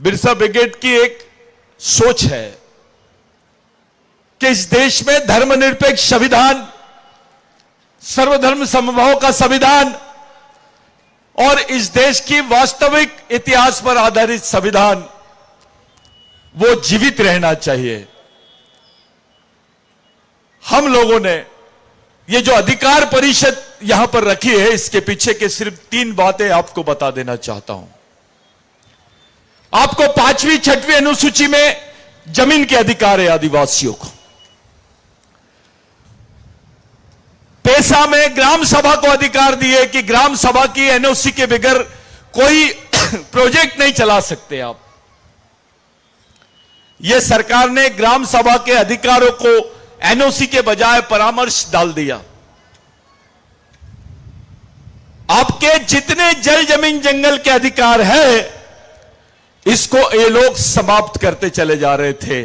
Birsa brigade की एक सोच है कि इस देश में धर्मनिरपेक्ष संविधान, सर्वधर्म समभाव का संविधान और इस देश की वास्तविक इतिहास पर आधारित संविधान वो जीवित रहना चाहिए। हम लोगों ने ये जो अधिकार परिषद यहां पर रखी है, इसके पीछे के सिर्फ 3 बातें आपको बता देना चाहता हूं। आपको 5वीं 6वीं अनुसूची में जमीन के अधिकार है आदिवासियों को। पेशा में ग्राम सभा को अधिकार दिए कि ग्राम सभा की एनओसी के बगैर कोई प्रोजेक्ट नहीं चला सकते आप। यह सरकार ने ग्राम सभा के अधिकारों को एनओसी के बजाय परामर्श डाल दिया। आपके जितने जल जमीन जंगल के अधिकार है, इसको ये लोग समाप्त करते चले जा रहे थे।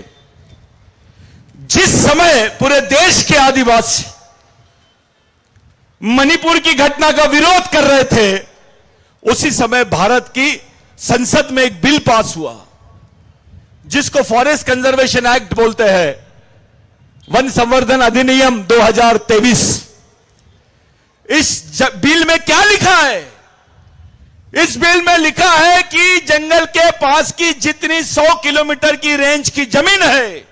जिस समय पूरे देश के आदिवासी मणिपुर की घटना का विरोध कर रहे थे, उसी समय भारत की संसद में एक बिल पास हुआ जिसको फॉरेस्ट कंजर्वेशन एक्ट बोलते हैं, वन संवर्धन अधिनियम 2023। इस बिल में क्या लिखा है? इस बिल में लिखा है कि जंगल के पास की जितनी 100 किलोमीटर की रेंज की जमीन है,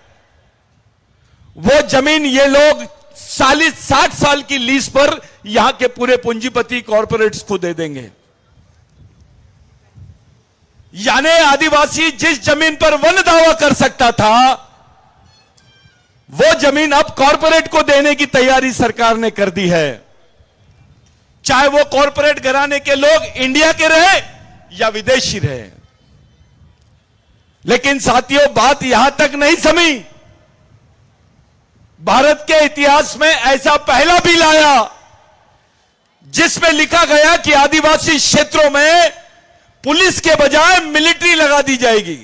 वो जमीन ये लोग 60 साल की लीज पर यहां के पूरे पूंजीपति कॉर्पोरेट्स को दे देंगे। यानी आदिवासी जिस जमीन पर वन दावा कर सकता था, वो जमीन अब कॉर्पोरेट को देने की तैयारी सरकार ने कर दी है, चाहे वो कॉर्पोरेट घराने के लोग इंडिया के रहे या विदेशी रहे। लेकिन साथियों, बात यहां तक नहीं थमी। भारत के इतिहास में ऐसा पहला बिल आया जिसमें लिखा गया कि आदिवासी क्षेत्रों में पुलिस के बजाय मिलिट्री लगा दी जाएगी,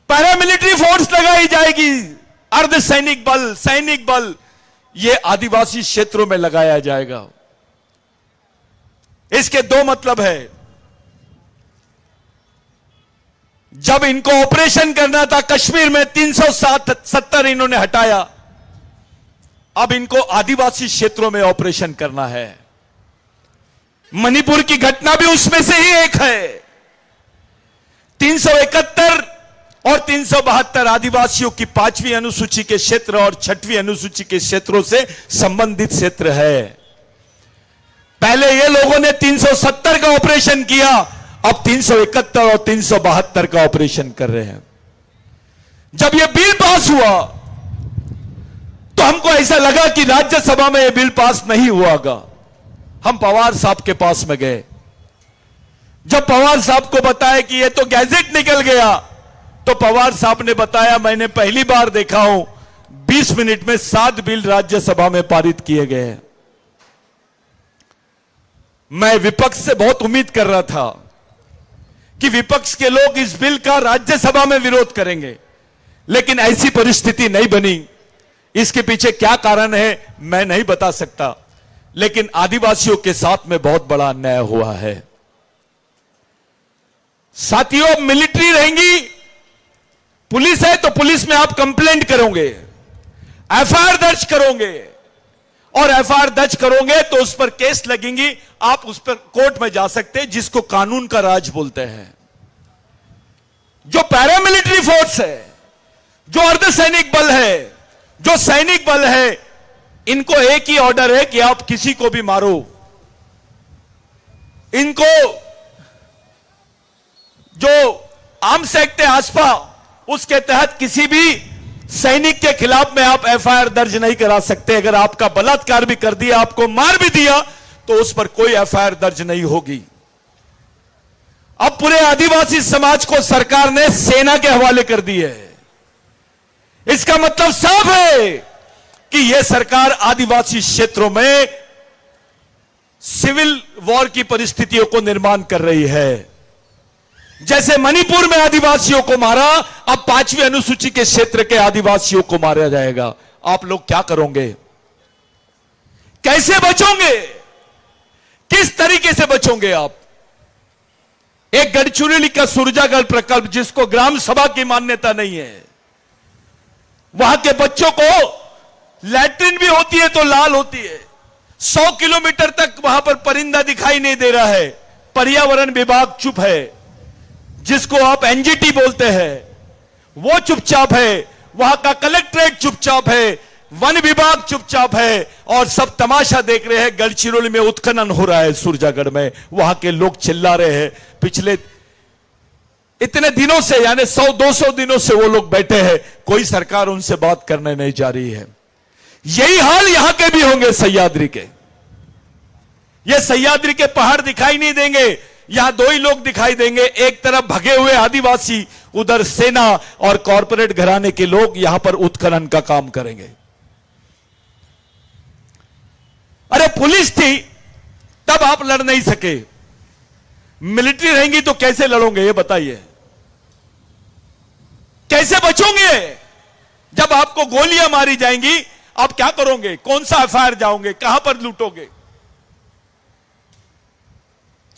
पैरामिलिट्री फोर्स लगाई जाएगी, अर्धसैनिक बल, सैनिक बल ये आदिवासी क्षेत्रों में लगाया जाएगा। इसके 2 मतलब है। जब इनको ऑपरेशन करना था कश्मीर में, 370 इन्होंने हटाया, अब इनको आदिवासी क्षेत्रों में ऑपरेशन करना है। मणिपुर की घटना भी उसमें से ही एक है। 371 और 372 आदिवासियों की 5वीं अनुसूची के क्षेत्र और 6वीं अनुसूची के क्षेत्रों से संबंधित क्षेत्र है। पहले ये लोगों ने 370 का ऑपरेशन किया, अब 371 और 372 का ऑपरेशन कर रहे हैं। जब यह बिल पास हुआ तो हमको ऐसा लगा कि राज्यसभा में यह बिल पास नहीं हुआगा। हम पवार साहब के पास में गए। जब पवार साहब को बताया कि यह तो गैजेट निकल गया, तो पवार साहब ने बताया, मैंने पहली बार देखा हूं 20 मिनट में 7 बिल राज्यसभा में पारित किए गए हैं। मैं विपक्ष से बहुत उम्मीद कर रहा था कि विपक्ष के लोग इस बिल का राज्यसभा में विरोध करेंगे, लेकिन ऐसी परिस्थिति नहीं बनी। इसके पीछे क्या कारण है मैं नहीं बता सकता, लेकिन आदिवासियों के साथ में बहुत बड़ा अन्याय हुआ है। साथियों, मिलिट्री रहेंगी, पुलिस है तो पुलिस में आप कंप्लेंट करोगे, एफआईआर दर्ज करोगे, और एफआईआर दर्ज करोगे तो उस पर केस लगेंगी, आप उस पर कोर्ट में जा सकते हैं, जिसको कानून का राज बोलते हैं। जो पैरामिलिट्री फोर्स है, जो अर्धसैनिक बल है, जो सैनिक बल है, इनको एक ही ऑर्डर है कि आप किसी को भी मारो। इनको जो आर्म्स एक्ट है आसपा, उसके तहत किसी भी सैनिक के खिलाफ में आप एफआईआर दर्ज नहीं करा सकते। अगर आपका बलात्कार भी कर दिया, आपको मार भी दिया, तो उस पर कोई एफआईआर दर्ज नहीं होगी। अब पूरे आदिवासी समाज को सरकार ने सेना के हवाले कर दी है। इसका मतलब साफ है कि यह सरकार आदिवासी क्षेत्रों में सिविल वॉर की परिस्थितियों को निर्माण कर रही है। जैसे मणिपुर में आदिवासियों को मारा, अब 5वीं अनुसूची के क्षेत्र के आदिवासियों को मारा जाएगा। आप लोग क्या करोगे? कैसे बचोगे? किस तरीके से बचोगे आप? एक गढ़चिरौली का सुरजागढ़ प्रकल्प जिसको ग्राम सभा की मान्यता नहीं है, वहां के बच्चों को लैट्रिन भी होती है तो लाल होती है। 100 किलोमीटर तक वहां पर परिंदा दिखाई नहीं दे रहा है। पर्यावरण विभाग चुप है, जिसको आप एनजीटी बोलते हैं वो चुपचाप है, वहां का कलेक्ट्रेट चुपचाप है, वन विभाग चुपचाप है और सब तमाशा देख रहे हैं। गढ़चिरौली में उत्खनन हो रहा है, सुरजागढ़ में, वहां के लोग चिल्ला रहे हैं। पिछले इतने दिनों से, यानी 100-200 दिनों से वो लोग बैठे हैं, कोई सरकार उनसे बात करने नहीं जा रही है। यही हाल यहां के भी होंगे, सह्याद्री के। ये सह्याद्री के पहाड़ दिखाई नहीं देंगे, यहां दो ही लोग दिखाई देंगे, एक तरफ भगे हुए आदिवासी, उधर सेना और कॉरपोरेट घराने के लोग यहां पर उत्खनन का काम करेंगे। अरे पुलिस थी तब आप लड़ नहीं सके, मिलिट्री रहेंगी तो कैसे लड़ोगे ये बताइए? कैसे बचोगे जब आपको गोलियां मारी जाएंगी? आप क्या करोगे? कौन सा एफआईआर जाओगे? कहां पर लूटोगे?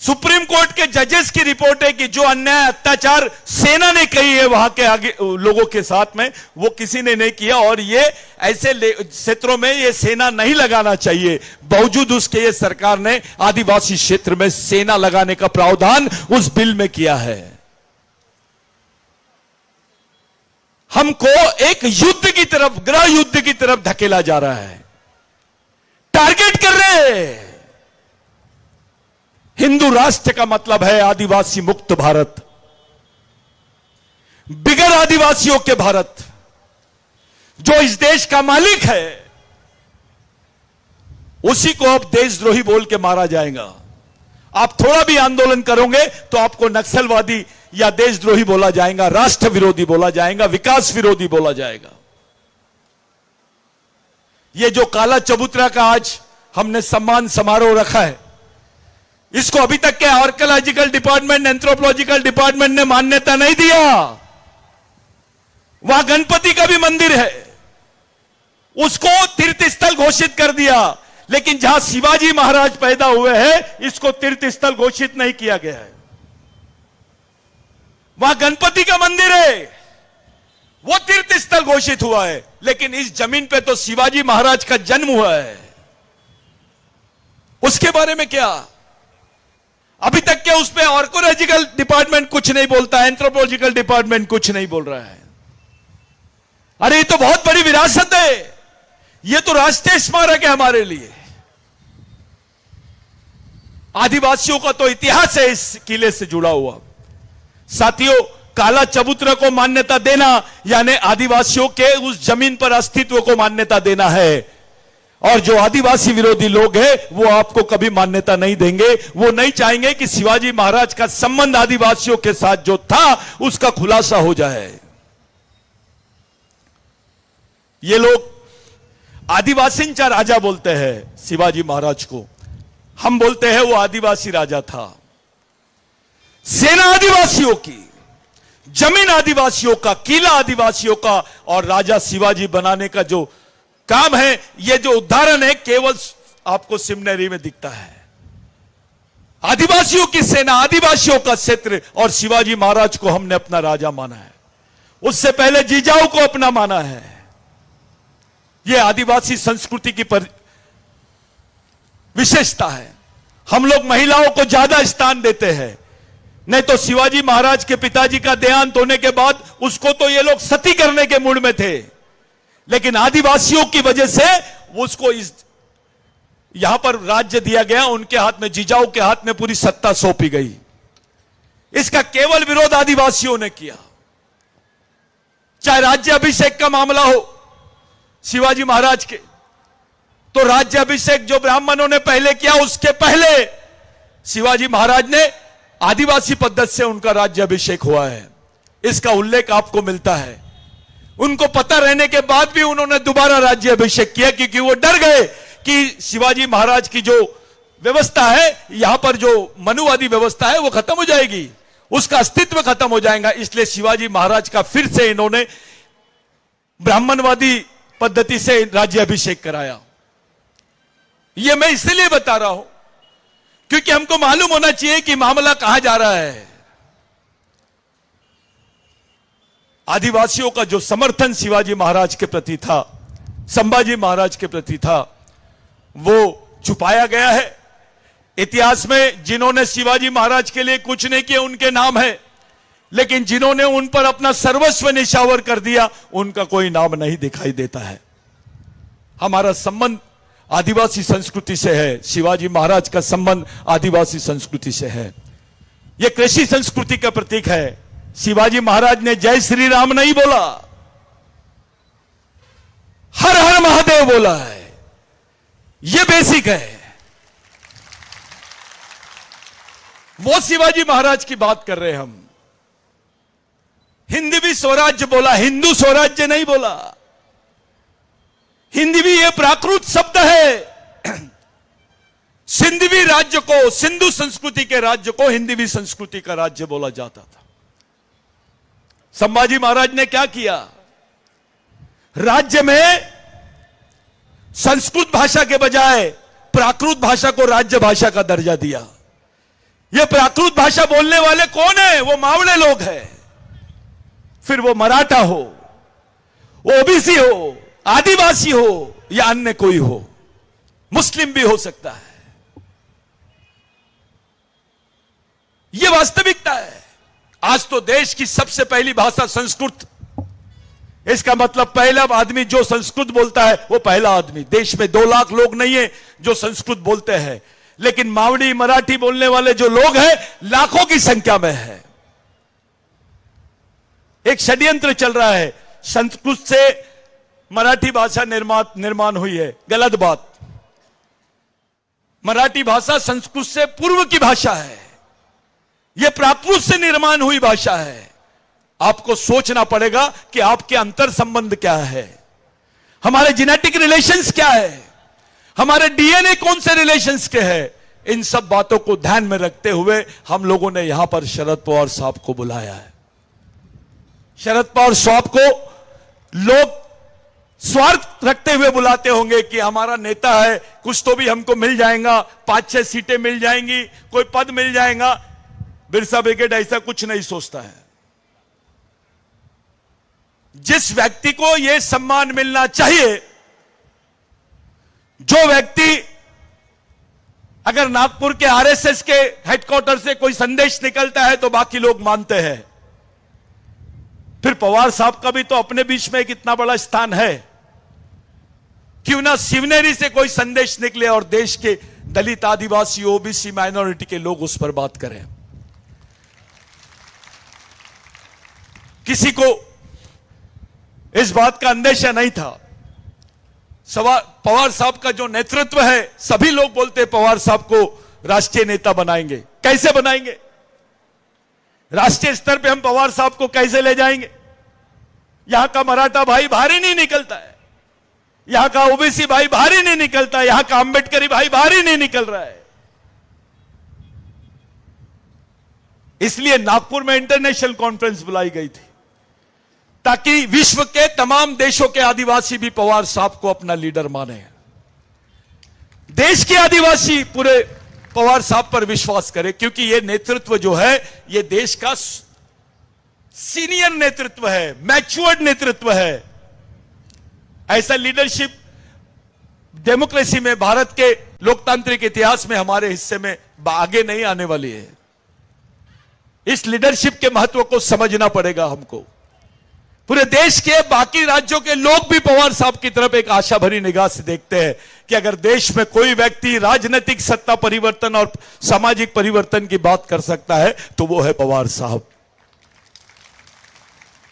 सुप्रीम कोर्ट के जजेस की रिपोर्ट है कि जो अन्याय अत्याचार सेना ने कही है वहां के आगे लोगों के साथ में, वो किसी ने नहीं किया। और ये ऐसे क्षेत्रों में ये सेना नहीं लगाना चाहिए, बावजूद उसके ये सरकार ने आदिवासी क्षेत्र में सेना लगाने का प्रावधान उस बिल में किया है। हमको एक युद्ध की तरफ, गृह युद्ध की तरफ धकेला जा रहा है, टारगेट कर रहे हैं। हिंदू राष्ट्र का मतलब है आदिवासी मुक्त भारत, बिगर आदिवासियों के भारत। जो इस देश का मालिक है उसी को अब देशद्रोही बोल के मारा जाएगा। आप थोड़ा भी आंदोलन करोगे तो आपको नक्सलवादी या देशद्रोही बोला जाएगा, राष्ट्र विरोधी बोला जाएगा, विकास विरोधी बोला जाएगा। ये जो काला चबूतरा का आज हमने सम्मान समारोह रखा है, इसको अभी तक के आर्कियोलॉजिकल डिपार्टमेंट, एंथ्रोपोलॉजिकल डिपार्टमेंट ने मान्यता नहीं दिया। वहां गणपति का भी मंदिर है, उसको तीर्थ स्थल घोषित कर दिया, लेकिन जहां शिवाजी महाराज पैदा हुए हैं इसको तीर्थ स्थल घोषित नहीं किया गया है। वहां गणपति का मंदिर है, वो तीर्थ स्थल घोषित हुआ है, लेकिन इस जमीन पे तो शिवाजी महाराज का जन्म हुआ है। उसके बारे में क्या? अभी तक के उस पर आर्कियोलॉजिकल डिपार्टमेंट कुछ नहीं बोलता, एंथ्रोपोलॉजिकल डिपार्टमेंट कुछ नहीं बोल रहा है। अरे ये तो बहुत बड़ी विरासत है, ये तो राष्ट्रीय स्मारक है हमारे लिए। आदिवासियों का तो इतिहास है इस किले से जुड़ा हुआ। साथियों, काला चबूतरा को मान्यता देना यानी आदिवासियों के उस जमीन पर अस्तित्व को मान्यता देना है। और जो आदिवासी विरोधी लोग हैं वो आपको कभी मान्यता नहीं देंगे। वो नहीं चाहेंगे कि शिवाजी महाराज का संबंध आदिवासियों के साथ जो था उसका खुलासा हो जाए। ये लोग आदिवासींचा राजा बोलते हैं शिवाजी महाराज को, हम बोलते हैं वो आदिवासी राजा था। सेना आदिवासियों की, जमीन आदिवासियों का, किला आदिवासियों का, और राजा शिवाजी बनाने का जो काम है, ये जो उदाहरण है केवल आपको सिमनेरी में दिखता है। आदिवासियों की सेना, आदिवासियों का क्षेत्र, और शिवाजी महाराज को हमने अपना राजा माना है। उससे पहले जीजाऊ को अपना माना है। यह आदिवासी संस्कृति की विशेषता है। हम लोग महिलाओं को ज्यादा स्थान देते हैं, नहीं तो शिवाजी महाराज के पिताजी का देहांत होने के बाद उसको तो ये लोग सती करने के मूड में थे, लेकिन आदिवासियों की वजह से उसको यहां पर राज्य दिया गया, उनके हाथ में, जीजाऊ के हाथ में पूरी सत्ता सौंपी गई। इसका केवल विरोध आदिवासियों ने किया। चाहे राज्य अभिषेक का मामला हो शिवाजी महाराज के, तो राज्य अभिषेक जो ब्राह्मणों ने पहले किया, उसके पहले शिवाजी महाराज ने आदिवासी पद्धति से उनका राज्य अभिषेक हुआ है। इसका उल्लेख आपको मिलता है। उनको पता रहने के बाद भी उन्होंने दोबारा राज्य अभिषेक किया, क्योंकि वो डर गए कि शिवाजी महाराज की जो व्यवस्था है, यहां पर जो मनुवादी व्यवस्था है, वो खत्म हो जाएगी, उसका अस्तित्व खत्म हो जाएगा। इसलिए शिवाजी महाराज का फिर से इन्होंने ब्राह्मणवादी पद्धति से राज्य अभिषेक कराया। यह मैं इसलिए बता रहा हूं क्योंकि हमको मालूम होना चाहिए कि मामला कहां जा रहा है। आदिवासियों का जो समर्थन शिवाजी महाराज के प्रति था, संभाजी महाराज के प्रति था, वो छुपाया गया है। इतिहास में जिन्होंने शिवाजी महाराज के लिए कुछ नहीं किया उनके नाम है, लेकिन जिन्होंने उन पर अपना सर्वस्व निछावर कर दिया उनका कोई नाम नहीं दिखाई देता है। हमारा संबंध आदिवासी संस्कृति से है, शिवाजी महाराज का संबंध आदिवासी संस्कृति से है। यह कृषि संस्कृति का प्रतीक है। शिवाजी महाराज ने जय श्री राम नहीं बोला, हर हर महादेव बोला है। यह बेसिक है। वो शिवाजी महाराज की बात कर रहे हैं हम। हिंदी भी स्वराज्य बोला, हिंदू स्वराज्य नहीं बोला। हिंदी भी यह प्राकृत शब्द है। सिंधवी राज्य को, सिंधु संस्कृति के राज्य को हिंदवी संस्कृति का राज्य बोला जाता था। संभाजी महाराज ने क्या किया? राज्य में संस्कृत भाषा के बजाय प्राकृत भाषा को राज्य भाषा का दर्जा दिया। यह प्राकृत भाषा बोलने वाले कौन है? वो मावड़े लोग हैं। फिर वो मराठा हो, ओबीसी हो, आदिवासी हो या अन्य कोई हो, मुस्लिम भी हो सकता है। यह वास्तविकता है। आज तो देश की सबसे पहली भाषा संस्कृत। इसका मतलब पहला आदमी जो संस्कृत बोलता है वो पहला आदमी। देश में 2 लाख लोग नहीं है जो संस्कृत बोलते हैं, लेकिन मावड़ी मराठी बोलने वाले जो लोग हैं लाखों की संख्या में है। एक षड्यंत्र चल रहा है, संस्कृत से मराठी भाषा निर्माण हुई है। गलत बात। मराठी भाषा संस्कृत से पूर्व की भाषा है। यह प्राकृत से निर्माण हुई भाषा है। आपको सोचना पड़ेगा कि आपके अंतर संबंध क्या है, हमारे जेनेटिक रिलेशंस क्या है, हमारे डीएनए कौन से रिलेशंस के हैं। इन सब बातों को ध्यान में रखते हुए हम लोगों ने यहां पर शरद पवार साहब को बुलाया है। शरद पवार साहब को लोग स्वार्थ रखते हुए बुलाते होंगे कि हमारा नेता है, कुछ तो भी हमको मिल जाएगा, 5-6 सीटें मिल जाएंगी, कोई पद मिल जाएगा। बिरसा ब्रिगेड ऐसा कुछ नहीं सोचता है। जिस व्यक्ति को यह सम्मान मिलना चाहिए, जो व्यक्ति अगर नागपुर के आरएसएस के हेडक्वार्टर से कोई संदेश निकलता है तो बाकी लोग मानते हैं। फिर पवार साहब का भी तो अपने बीच में एक इतना बड़ा स्थान है। क्यों ना शिवनेरी से कोई संदेश निकले और देश के दलित, आदिवासी, ओबीसी, माइनॉरिटी के लोग उस पर बात करें। किसी को इस बात का अंदेशा नहीं था। पवार साहब का जो नेतृत्व है, सभी लोग बोलते हैं पवार साहब को राष्ट्रीय नेता बनाएंगे। कैसे बनाएंगे? राष्ट्रीय स्तर पे हम पवार साहब को कैसे ले जाएंगे? यहां का मराठा भाई बाहर ही नहीं निकलता है, यहां का ओबीसी भाई बाहर ही नहीं निकलता है, यहां का अंबेडकरी भाई बाहर ही नहीं निकल रहा है। इसलिए नागपुर में इंटरनेशनल कॉन्फ्रेंस बुलाई गई थी ताकि विश्व के तमाम देशों के आदिवासी भी पवार साहब को अपना लीडर माने। देश के आदिवासी पूरे पवार साहब पर विश्वास करें, क्योंकि यह नेतृत्व जो है यह देश का सीनियर नेतृत्व है, मैच्योर्ड नेतृत्व है। ऐसा लीडरशिप डेमोक्रेसी में, भारत के लोकतांत्रिक इतिहास में हमारे हिस्से में आगे नहीं आने वाली है। इस लीडरशिप के महत्व को समझना पड़ेगा हमको। पूरे देश के बाकी राज्यों के लोग भी पवार साहब की तरफ एक आशा भरी निगाह से देखते हैं कि अगर देश में कोई व्यक्ति राजनीतिक सत्ता परिवर्तन और सामाजिक परिवर्तन की बात कर सकता है तो वो है पवार साहब।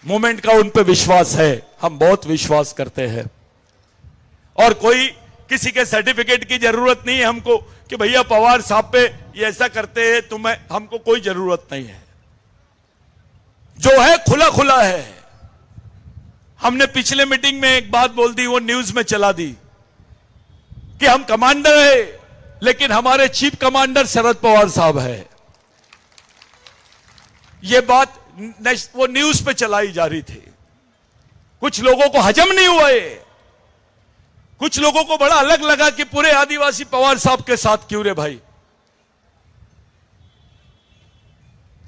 मूवमेंट का उन पे विश्वास है, हम बहुत विश्वास करते हैं। और कोई किसी के सर्टिफिकेट की जरूरत नहीं है हमको कि भैया पवार साहब पे ये ऐसा करते हैं, तुम्हें हमको कोई जरूरत नहीं है। जो है खुला खुला है। हमने पिछले मीटिंग में एक बात बोल दी, वो न्यूज में चला दी कि हम कमांडर है, लेकिन हमारे चीफ कमांडर शरद पवार साहब है। ये बात वो न्यूज पे चलाई जा रही थी। कुछ लोगों को हजम नहीं हुआ ये, कुछ लोगों को बड़ा अलग लगा कि पूरे आदिवासी पवार साहब के साथ क्यों रे भाई।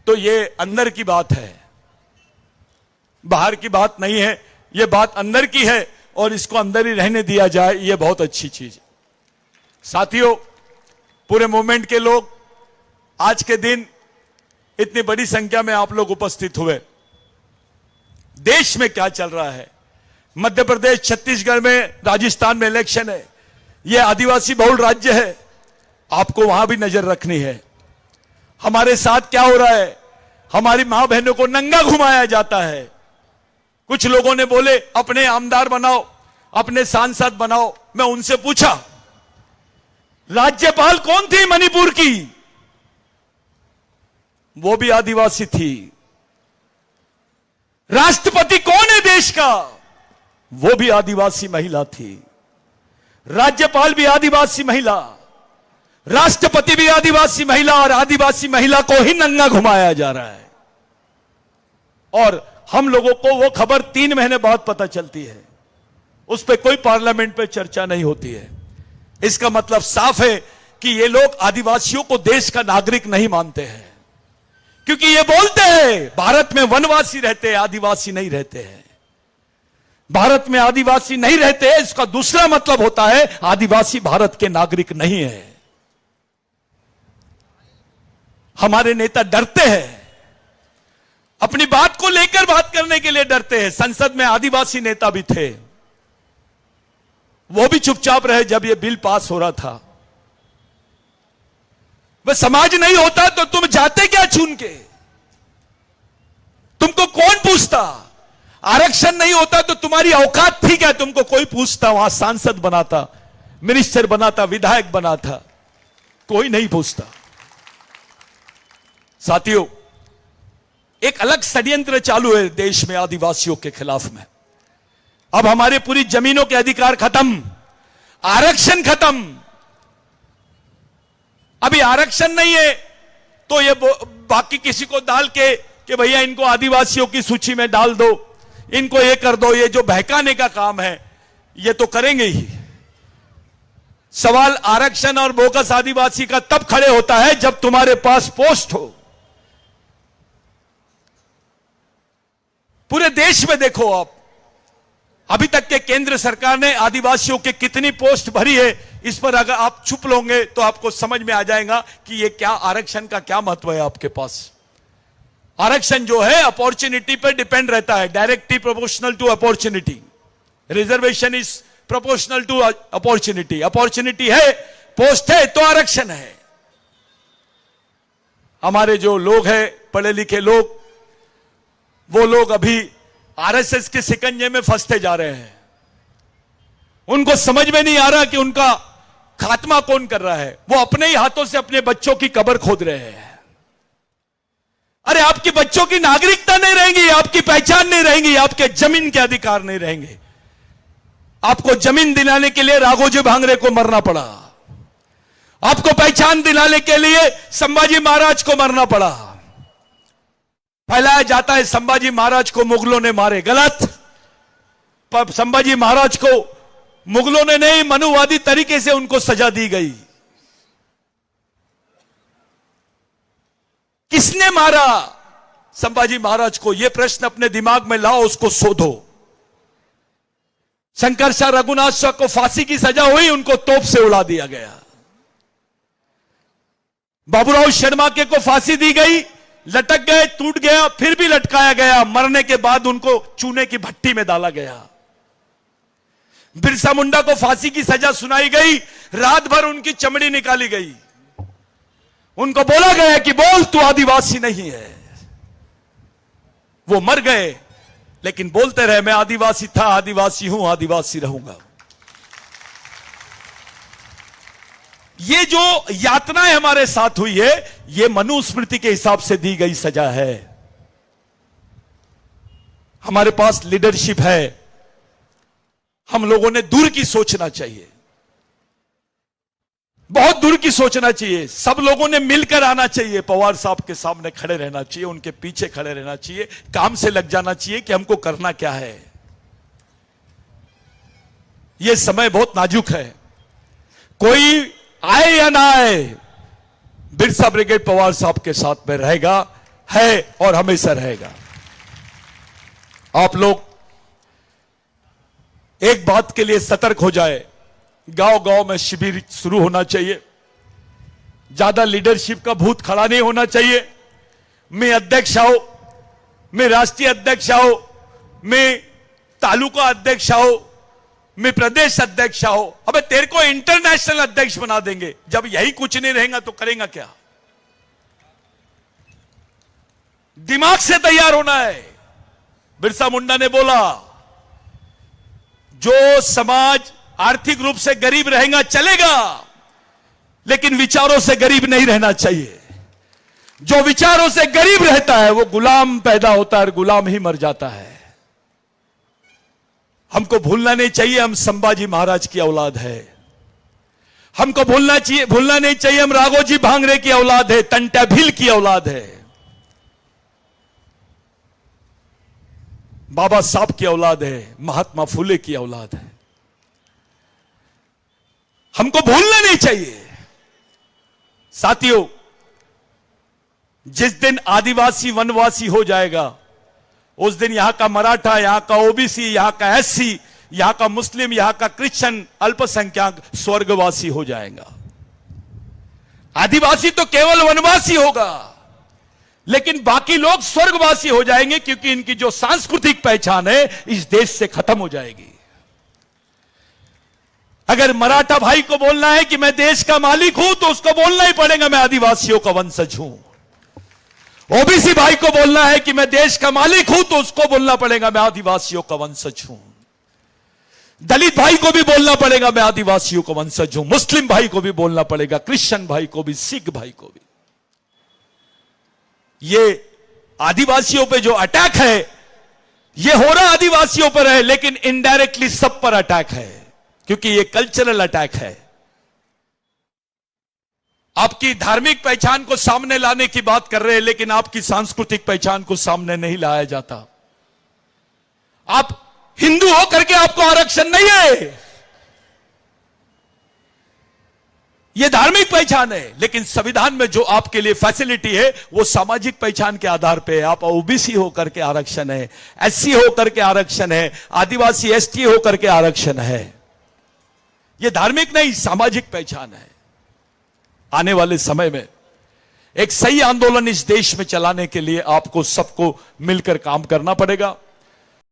तो ये अंदर की बात है। बाहर की बात नहीं है, यह बात अंदर की है और इसको अंदर ही रहने दिया जाए, यह बहुत अच्छी चीज है। साथियों, पूरे मूवमेंट के लोग, आज के दिन इतनी बड़ी संख्या में आप लोग उपस्थित हुए। देश में क्या चल रहा है, मध्य प्रदेश, छत्तीसगढ़ में, राजस्थान में इलेक्शन है, यह आदिवासी बहुल राज्य है, आपको वहां भी नजर रखनी है। हमारे साथ क्या हो रहा है, हमारी मां बहनों को नंगा घुमाया जाता है। कुछ लोगों ने बोले अपने आमदार बनाओ, अपने सांसद बनाओ। मैं उनसे पूछा, राज्यपाल कौन थी मणिपुर की? वो भी आदिवासी थी। राष्ट्रपति कौन है देश का? वो भी आदिवासी महिला थी। राज्यपाल भी आदिवासी महिला, राष्ट्रपति भी आदिवासी महिला, और आदिवासी महिला को ही नंगा घुमाया जा रहा है। और हम लोगों को वो खबर 3 महीने बाद पता चलती है, उस पर कोई पार्लियामेंट पे चर्चा नहीं होती है। इसका मतलब साफ है कि ये लोग आदिवासियों को देश का नागरिक नहीं मानते हैं, क्योंकि ये बोलते हैं भारत में वनवासी रहते हैं, आदिवासी नहीं रहते हैं। भारत में आदिवासी नहीं रहते, इसका दूसरा मतलब होता है आदिवासी भारत के नागरिक नहीं है। हमारे नेता डरते हैं, अपनी बात को लेकर बात करने के लिए डरते हैं। संसद में आदिवासी नेता भी थे, वो भी चुपचाप रहे जब यह बिल पास हो रहा था। वह समाज नहीं होता तो तुम जाते क्या चुन के? तुमको कौन पूछता? आरक्षण नहीं होता तो तुम्हारी औकात थी क्या? तुमको कोई पूछता? वहां सांसद बनाता, मिनिस्टर बनाता, विधायक बनाता, कोई नहीं पूछता। साथियों, एक अलग षड्यंत्र चालू है देश में आदिवासियों के खिलाफ में। अब हमारे पूरी जमीनों के अधिकार खत्म, आरक्षण खत्म। अभी आरक्षण नहीं है तो ये बाकी किसी को डाल के कि भैया इनको आदिवासियों की सूची में डाल दो, इनको ये कर दो, ये जो बहकाने का काम है ये तो करेंगे ही। सवाल आरक्षण और बोगस आदिवासी का तब खड़े होता है जब तुम्हारे पास पोस्ट हो। पूरे देश में देखो आप, अभी तक के केंद्र सरकार ने आदिवासियों के कितनी पोस्ट भरी है, इस पर अगर आप चुप लोगे तो आपको समझ में आ जाएगा कि ये क्या, आरक्षण का क्या महत्व है आपके पास। आरक्षण जो है अपॉर्चुनिटी पर डिपेंड रहता है, directly proportional to opportunity. Reservation is proportional to opportunity. Opportunity है, पोस्ट है तो आरक्षण है। हमारे जो लोग हैं, पढ़े लिखे लोग, वो लोग अभी आरएसएस के शिकंजे में फंसते जा रहे हैं। उनको समझ में नहीं आ रहा कि उनका खात्मा कौन कर रहा है। वो अपने ही हाथों से अपने बच्चों की कब्र खोद रहे हैं। अरे आपके बच्चों की नागरिकता नहीं रहेंगी, आपकी पहचान नहीं रहेंगी, आपके जमीन के अधिकार नहीं रहेंगे। आपको जमीन दिलाने के लिए राघोजी भांगरे को मरना पड़ा, आपको पहचान दिलाने के लिए संभाजी महाराज को मरना पड़ा। फैलाया जाता है संभाजी महाराज को मुगलों ने मारे, गलत। पर संभाजी महाराज को मुगलों ने नहीं, मनुवादी तरीके से उनको सजा दी गई। किसने मारा संभाजी महाराज को? यह प्रश्न अपने दिमाग में लाओ, उसको शोधो। शंकर शाह रघुनाथ शाह को फांसी की सजा हुई, उनको तोप से उड़ा दिया गया। बाबूराव शर्मा के को फांसी दी गई, लटक गए, टूट गया, फिर भी लटकाया गया। मरने के बाद उनको चूने की भट्टी में डाला गया। बिरसा मुंडा को फांसी की सजा सुनाई गई, रात भर उनकी चमड़ी निकाली गई। उनको बोला गया कि बोल तू आदिवासी नहीं है। वो मर गए, लेकिन बोलते रहे मैं आदिवासी था, आदिवासी हूं, आदिवासी रहूंगा। ये जो यातनाएं हमारे साथ हुई है, ये मनुस्मृति के हिसाब से दी गई सजा है। हमारे पास लीडरशिप है, हम लोगों ने दूर की सोचना चाहिए, बहुत दूर की सोचना चाहिए। सब लोगों ने मिलकर आना चाहिए, पवार साहब के सामने खड़े रहना चाहिए, उनके पीछे खड़े रहना चाहिए, काम से लग जाना चाहिए कि हमको करना क्या है। यह समय बहुत नाजुक है, कोई आए या ना आए, बिरसा ब्रिगेड पवार साहब के साथ में रहेगा, है और हमेशा रहेगा। आप लोग एक बात के लिए सतर्क हो जाए, गांव गांव में शिविर शुरू होना चाहिए। ज्यादा लीडरशिप का भूत खड़ा नहीं होना चाहिए। मैं अध्यक्ष आओ, मैं राष्ट्रीय अध्यक्ष आओ, मैं तालुका अध्यक्ष आओ, मैं प्रदेश अध्यक्ष आओ, अबे तेरे को इंटरनेशनल अध्यक्ष बना देंगे। जब यही कुछ नहीं रहेगा तो करेगा क्या? दिमाग से तैयार होना है। बिरसा मुंडा ने बोला, जो समाज आर्थिक रूप से गरीब रहेगा चलेगा, लेकिन विचारों से गरीब नहीं रहना चाहिए। जो विचारों से गरीब रहता है वो गुलाम पैदा होता है और गुलाम ही मर जाता है। हमको भूलना नहीं चाहिए हम संभाजी महाराज की औलाद है। हमको भूलना नहीं चाहिए हम राघोजी भांगरे की औलाद है, तंटा भील की औलाद है, बाबा साहब की औलाद है, महात्मा फुले की औलाद है। हमको भूलना नहीं चाहिए। साथियों, जिस दिन आदिवासी वनवासी हो जाएगा उस दिन यहां का मराठा, यहां का ओबीसी, यहां का एससी, यहां का मुस्लिम, यहां का क्रिश्चियन अल्पसंख्यक स्वर्गवासी हो जाएगा। आदिवासी तो केवल वनवासी होगा, लेकिन बाकी लोग स्वर्गवासी हो जाएंगे, क्योंकि इनकी जो सांस्कृतिक पहचान है इस देश से खत्म हो जाएगी। अगर मराठा भाई को बोलना है कि मैं देश का मालिक हूं तो उसको बोलना ही पड़ेगा मैं आदिवासियों का वंशज हूं। ओबीसी भाई को बोलना है कि मैं देश का मालिक हूं तो उसको बोलना पड़ेगा मैं आदिवासियों का वंशज हूं। दलित भाई को भी बोलना पड़ेगा मैं आदिवासियों का वंशज हूं। मुस्लिम भाई को भी बोलना पड़ेगा, क्रिश्चियन भाई को भी, सिख भाई को भी। ये आदिवासियों पे जो अटैक है ये हो रहा आदिवासियों पर है, लेकिन इनडायरेक्टली सब पर अटैक है, क्योंकि ये कल्चरल अटैक है। आपकी धार्मिक पहचान को सामने लाने की बात कर रहे हैं, लेकिन आपकी सांस्कृतिक पहचान को सामने नहीं लाया जाता। आप हिंदू हो करके आपको आरक्षण नहीं है, यह धार्मिक पहचान है, लेकिन संविधान में जो आपके लिए फैसिलिटी है वो सामाजिक पहचान के आधार पे है। आप ओबीसी होकर के आरक्षण है, एससी होकर के आरक्षण है, आदिवासी एसटी होकर के आरक्षण है। यह धार्मिक नहीं, सामाजिक पहचान है। आने वाले समय में एक सही आंदोलन इस देश में चलाने के लिए आपको सबको मिलकर काम करना पड़ेगा।